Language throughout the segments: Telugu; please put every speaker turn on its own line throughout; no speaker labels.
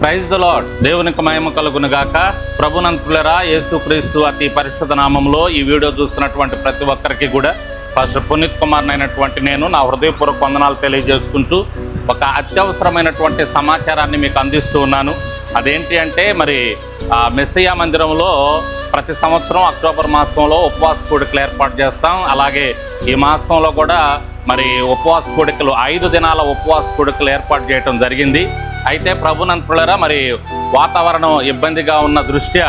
Praise the lord. దేవునికి మహిమ కలుగును గాక. ప్రభునంతులరా, యేసుక్రీస్తు అతి పరిశుద్ధ నామంలో ఈ వీడియో చూస్తున్నటువంటి ప్రతి ఒక్కరికి కూడా పాస్టర్ పునీత్ కుమార్ అయినటువంటి నేను నా హృదయపూర్వక వందనాలు తెలియజేసుకుంటూ ఒక అత్యవసరమైనటువంటి సమాచారాన్ని మీకు అందిస్తూ ఉన్నాను. అదేంటి అంటే, మరి మెస్సియా మందిరంలో ప్రతి సంవత్సరం అక్టోబర్ మాసంలో ఉపవాస కూడికలు ఏర్పాటు చేస్తాం. అలాగే ఈ మాసంలో కూడా మరి ఉపవాస కూడికలు 5 దినాల ఉపవాస కూడికలు ఏర్పాటు చేయడం జరిగింది. అయితే ప్రభునంతులరా, మరి వాతావరణం ఇబ్బందిగా ఉన్న దృష్ట్యా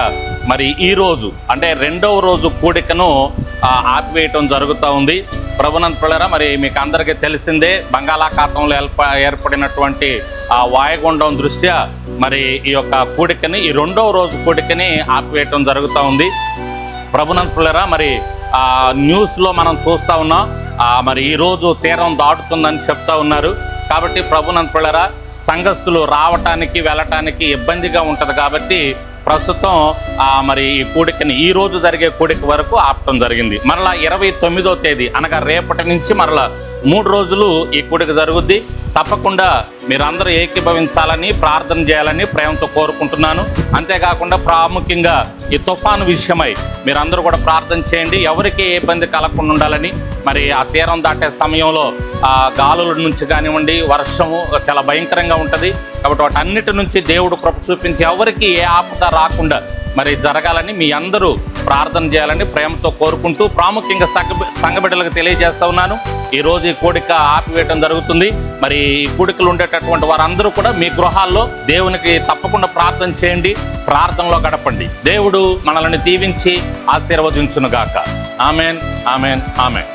మరి ఈరోజు అంటే 2వ రోజు కూడికను ఆపివేయటం జరుగుతూ ఉంది. ప్రభునంతులరా, మరి మీకు అందరికీ తెలిసిందే, బంగాళాఖాతంలో ఏర్పడినటువంటి వాయుగుండం దృష్ట్యా మరి ఈ యొక్క కూడికని, ఈ 2వ రోజు కూడికని ఆపివేయటం జరుగుతూ ఉంది. ప్రభునంతులరా, మరి న్యూస్లో మనం చూస్తూ ఉన్నాం, మరి ఈరోజు తీరం దాటుతుందని చెప్తా ఉన్నారు. కాబట్టి ప్రభునంతులరా, సంఘస్థులు రావటానికి వెళ్ళటానికి ఇబ్బందిగా ఉంటుంది. కాబట్టి ప్రస్తుతం మరి ఈ కూడికని, ఈరోజు జరిగే కూడిక వరకు ఆపటం జరిగింది. మరలా 29వ తేదీ అనగా రేపటి నుంచి మరలా 3 రోజులు ఈ కూడిక జరుగుద్ది. తప్పకుండా మీరందరూ ఏకీభవించాలని, ప్రార్థన చేయాలని ప్రేమతో కోరుకుంటున్నాను. అంతేకాకుండా ప్రాముఖ్యంగా ఈ తుఫాను విషయమై మీరందరూ కూడా ప్రార్థన చేయండి. ఎవరికి ఏ ఇబ్బంది కలగకుండా ఉండాలని. మరి ఆ తీరం దాటే సమయంలో గాలుల నుంచి కానివ్వండి, వర్షము చాలా భయంకరంగా ఉంటుంది. కాబట్టి వాటన్నిటి నుంచి దేవుడు కృప చూపించి ఎవరికి ఏ ఆపద రాకుండా మరి జరగాలని మీ అందరూ ప్రార్థన చేయాలని ప్రేమతో కోరుకుంటూ ప్రాముఖ్యంగా సంఘ బిడ్డలకు తెలియజేస్తా ఉన్నాను. ఈరోజు ఈ కూడిక ఆపివేయటం జరుగుతుంది. మరి ఈ కూడికలు ఉండేటటువంటి వారందరూ కూడా మీ గృహాల్లో దేవునికి తప్పకుండా ప్రార్థన చేయండి, ప్రార్థనలో గడపండి. దేవుడు మనల్ని దీవించి ఆశీర్వదించునుగాక. Amen, amen, amen.